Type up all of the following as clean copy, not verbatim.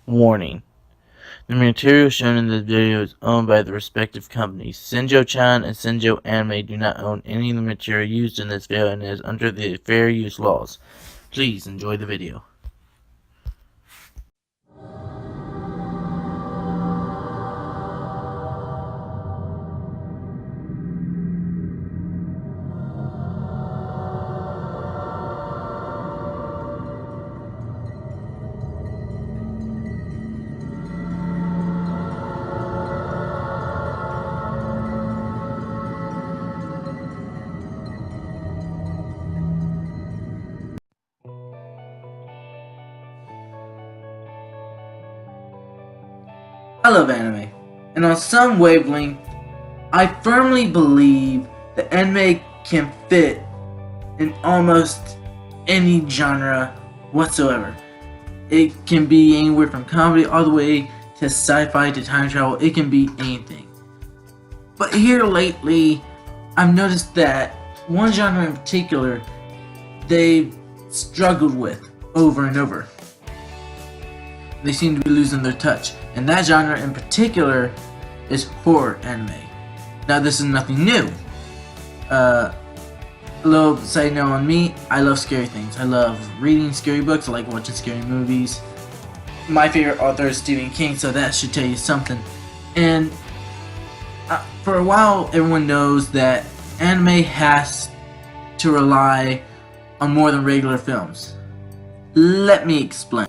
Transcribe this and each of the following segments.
Warning: the material shown in this video is owned by the respective companies. Senjo-chan and Senjo Anime do not own any of the material used in this video and is under the fair use laws. Please enjoy the video. I love anime, and on some wavelength, I firmly believe that anime can fit in almost any genre whatsoever. It can be anywhere from comedy all the way to sci-fi to time travel. It can be anything. But here lately, I've noticed that one genre in particular they've struggled with over and over. They seem to be losing their touch, and that genre in particular is horror anime. Now this is nothing new. A little side note on me, I love scary things. I love reading scary books, I like watching scary movies. My favorite author is Stephen King, so that should tell you something. And for a while everyone knows that anime has to rely on more than regular films. Let me explain.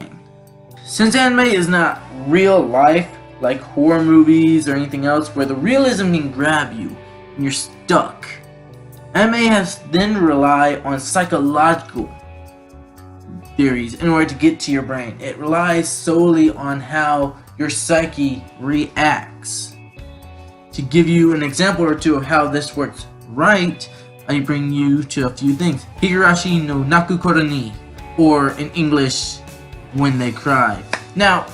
Since anime is not real life, like horror movies or anything else, where the realism can grab you and you're stuck, anime has then to rely on psychological theories in order to get to your brain. It relies solely on how your psyche reacts. To give you an example or two of how this works right, I bring you to a few things. Higurashi no Naku Koro ni, or in English, When They Cry. Now,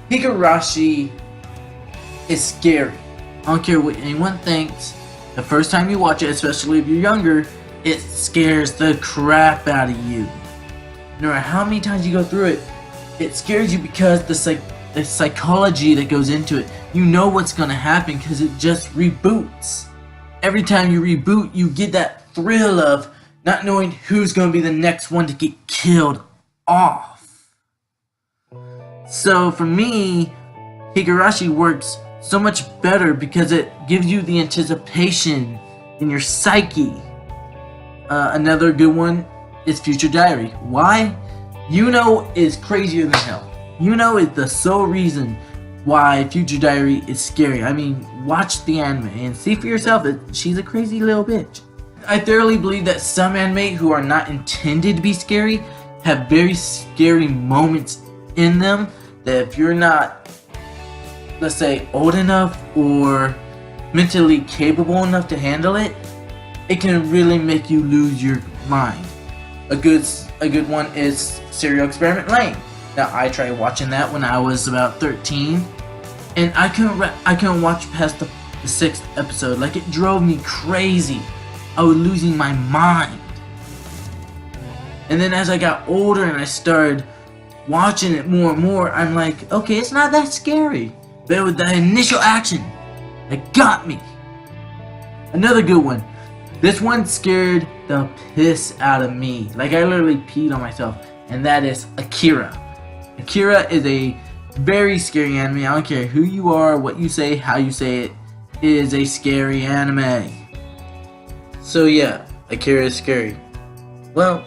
Higurashi is scary. I don't care what anyone thinks. The first time you watch it, especially if you're younger, it scares the crap out of you. No matter how many times you go through it, it scares you because the psychology that goes into it. You know what's gonna happen because it just reboots. Every time you reboot, you get that thrill of not knowing who's gonna be the next one to get killed off. So for me, Higurashi works so much better because it gives you the anticipation in your psyche. Another good one is Future Diary. Why? Yuno is crazier than hell. Yuno is the sole reason why Future Diary is scary. I mean, watch the anime and see for yourself that she's a crazy little bitch. I thoroughly believe that some anime who are not intended to be scary have very scary moments in them that if you're not, let's say, old enough or mentally capable enough to handle it, it can really make you lose your mind. A good one is Serial Experiment Lain. Now I tried watching that when I was about 13, and I couldn't watch past the 6th episode. Like, it drove me crazy. I was losing my mind. And then as I got older and I started watching it more and more, I'm like, okay, it's not that scary. But with the initial action, it got me. Another good one. This one scared the piss out of me. Like, I literally peed on myself. And that is Akira. Akira is a very scary anime. I don't care who you are, what you say, how you say it. It is a scary anime. So yeah, Akira is scary. Well,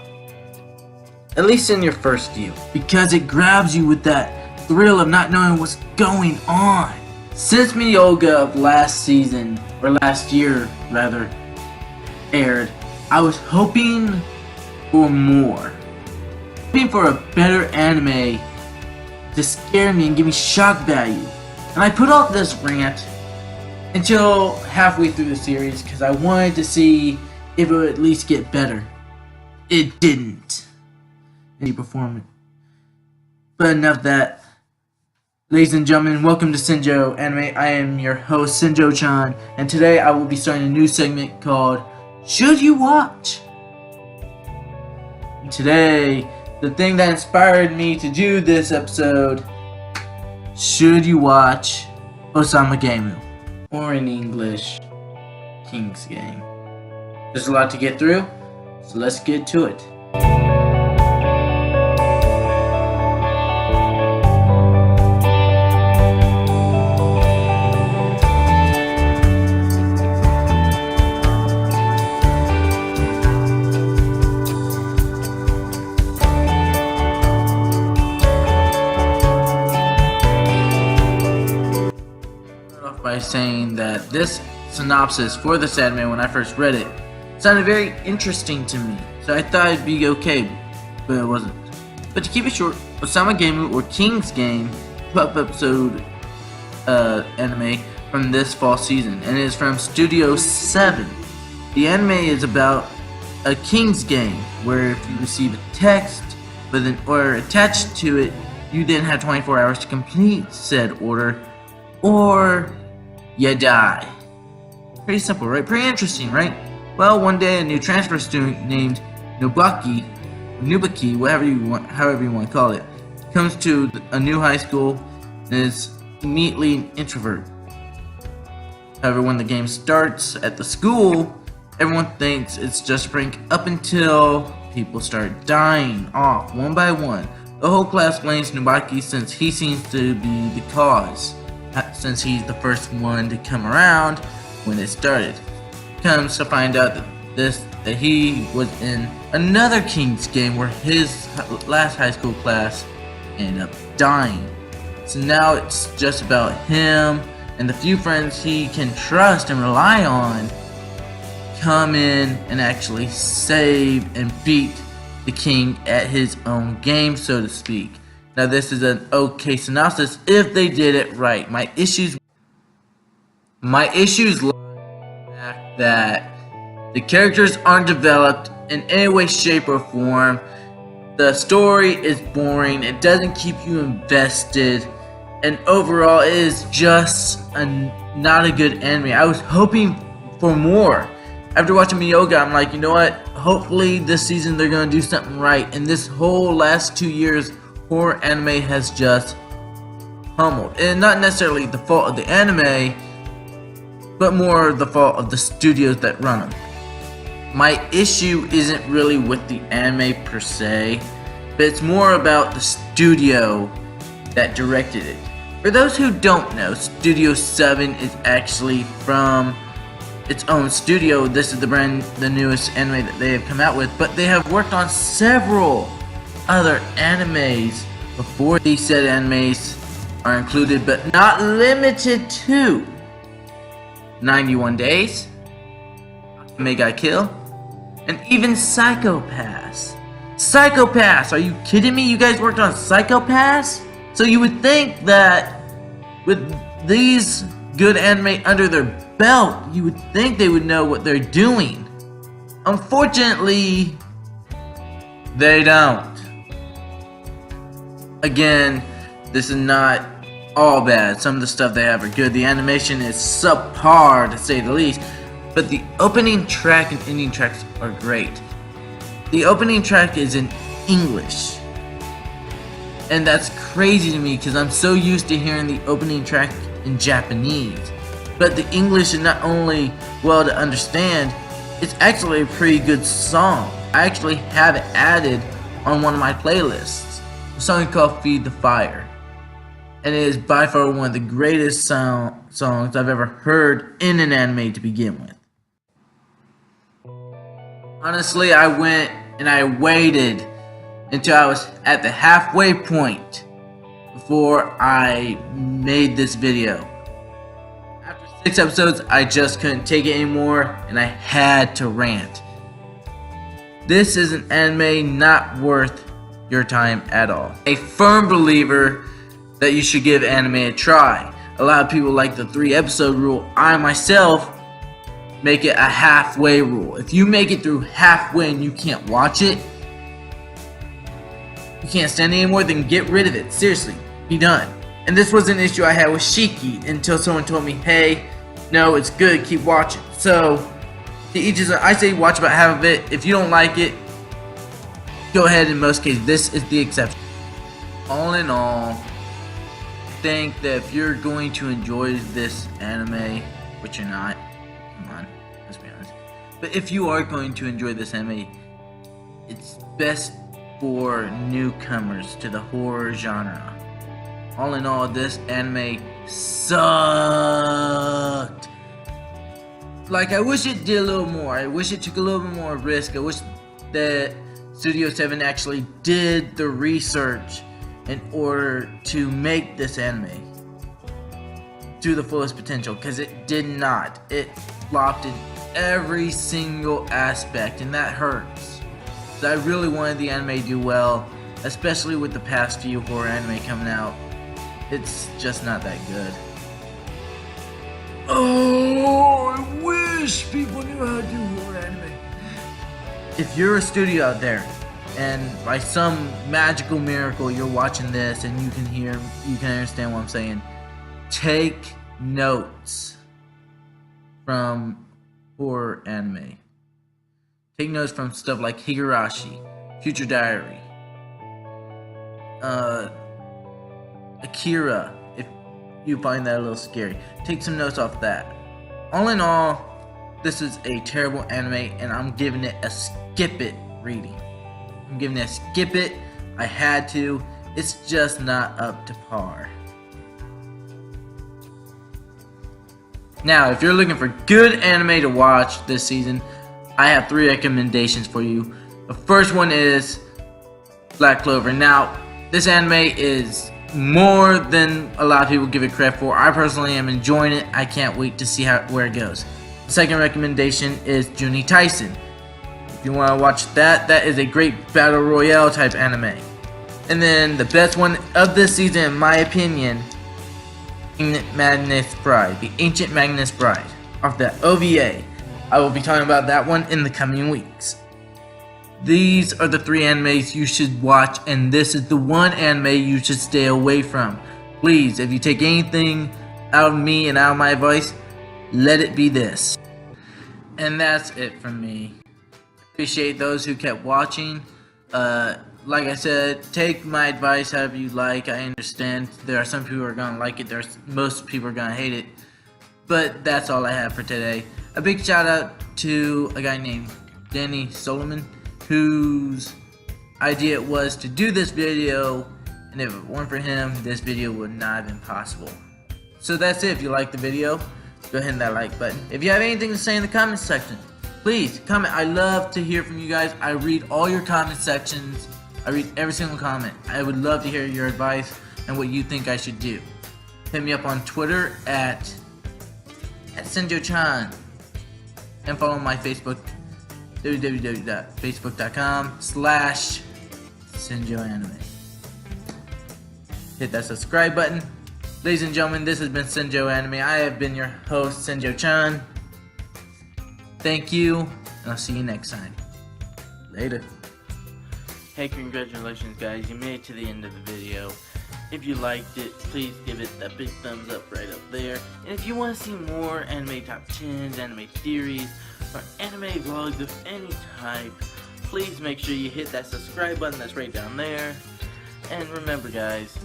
at least in your first view, because it grabs you with that thrill of not knowing what's going on. Since Miyoga of last season, or last year rather, aired, I was hoping for more. Hoping for a better anime to scare me and give me shock value. And I put off this rant until halfway through the series because I wanted to see if it would at least get better. It didn't. Any performance. But enough of that. Ladies and gentlemen, welcome to Senjo Anime. I am your host, Senjo-chan, and today I will be starting a new segment called Should You Watch? And today, the thing that inspired me to do this episode should you watch Osama Game, or in English, King's Game? There's a lot to get through, so let's get to it. By saying that this synopsis for this anime, when I first read it, sounded very interesting to me, so I thought it'd be okay, but it wasn't. But to keep it short, Osama Game, or King's Game, 12 episode anime from this fall season, and it is from Studio 7. The anime is about a King's Game, where if you receive a text or attached to it, you then have 24 hours to complete said order, or you die. Pretty simple, right? Pretty interesting, right? Well, one day a new transfer student named Nubaki, however you want to call it, comes to a new high school and is immediately an introvert. However, when the game starts at the school, everyone thinks it's just a prank up until people start dying off one by one. The whole class blames Nubaki since he seems to be the cause, since he's the first one to come around when it started. Comes to find out that he was in another King's Game where his last high school class ended up dying. So now it's just about him and the few friends he can trust and rely on come in and actually save and beat the king at his own game, so to speak. Now this is an okay synopsis if they did it right. My issues lie in the fact that the characters aren't developed in any way, shape, or form. The story is boring, it doesn't keep you invested, and overall it is just not a good anime. I was hoping for more. After watching Miyoga, I'm like, you know what? Hopefully this season they're gonna do something right, and this whole last 2 years horror anime has just pummeled. And not necessarily the fault of the anime, but more the fault of the studios that run them. My issue isn't really with the anime per se, but it's more about the studio that directed it. For those who don't know, Studio 7 is actually from its own studio. This is the newest anime that they have come out with, but they have worked on several other animes before. These said animes are included but not limited to 91 Days, May Guy Kill, and even Psychopaths. Psychopaths! Are you kidding me? You guys worked on Psychopaths? So you would think that with these good anime under their belt, you would think they would know what they're doing. Unfortunately, they don't. Again, this is not all bad. Some of the stuff they have are good. The animation is subpar, to say the least, but the opening track and ending tracks are great. The opening track is in English, and that's crazy to me because I'm so used to hearing the opening track in Japanese. But the English is not only well to understand, it's actually a pretty good song. I actually have it added on one of my playlists. A song called Feed the Fire, and it is by far one of the greatest songs I've ever heard in an anime to begin with. Honestly, I went and I waited until I was at the halfway point before I made this video. After 6 episodes, I just couldn't take it anymore and I had to rant. This is an anime not worth your time at all. A firm believer that you should give anime a try. A lot of people like the 3-episode rule. I myself make it a halfway rule. If you make it through halfway and you can't watch it, you can't stand it anymore, then get rid of it. Seriously, be done. And this was an issue I had with Shiki until someone told me, hey, no, it's good, keep watching. So, to each his own. I say watch about half of it. If you don't like it, go ahead. In most cases, this is the exception. All in all, think that if you're going to enjoy this anime, which you're not, come on, let's be honest. But if you are going to enjoy this anime, it's best for newcomers to the horror genre. All in all, this anime sucked. Like, I wish it did a little more. I wish it took a little bit more risk. I wish that Studio 7 actually did the research in order to make this anime to the fullest potential, because it did not. It flopped in every single aspect, and that hurts. So I really wanted the anime to do well, especially with the past few horror anime coming out. It's just not that good. Oh, I wish people knew how to do horror anime. If you're a studio out there, and by some magical miracle you're watching this and you can understand what I'm saying, take notes from horror anime. Take notes from stuff like Higurashi, Future Diary, Akira, if you find that a little scary. Take some notes off that. All in all, this is a terrible anime, and I'm giving it a skip it reading. I'm giving it a skip it. I had to. It's just not up to par. Now, if you're looking for good anime to watch this season, I have 3 recommendations for you. The first one is Black Clover. Now, this anime is more than a lot of people give it credit for. I personally am enjoying it. I can't wait to see where it goes. The second recommendation is Juni Taisen. If you want to watch that, that is a great battle royale type anime. And then the best one of this season, in my opinion, Magnus Bride, the Ancient Magnus Bride, off the OVA. I will be talking about that one in the coming weeks. These are the 3 animes you should watch, and this is the one anime you should stay away from. Please, if you take anything out of me and out of my advice, let it be this. And that's it from me. Appreciate those who kept watching. Like I said, take my advice however you like. I understand there are some people who are going to like it. Most people are going to hate it. But that's all I have for today. A big shout out to a guy named Danny Solomon, whose idea it was to do this video. And if it weren't for him, this video would not have been possible. So that's it. If you like the video, go ahead and hit that like button. If you have anything to say in the comments section, please comment. I love to hear from you guys. I read all your comment sections. I read every single comment. I would love to hear your advice and what you think I should do. Hit me up on Twitter at Senjo-chan, and follow my Facebook, www.facebook.com/SenjoAnime. Hit that subscribe button. Ladies and gentlemen, this has been Senjo Anime. I have been your host, Senjo-chan. Thank you, and I'll see you next time. Later. Hey, congratulations guys, you made it to the end of the video. If you liked it, please give it that big thumbs up right up there. And if you want to see more anime top 10s, anime theories, or anime vlogs of any type, please make sure you hit that subscribe button that's right down there. And remember guys,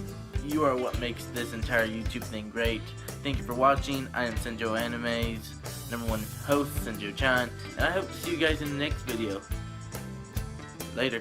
you are what makes this entire YouTube thing great. Thank you for watching. I am Senjo Anime's #1 host, Senjo-chan, and I hope to see you guys in the next video. Later.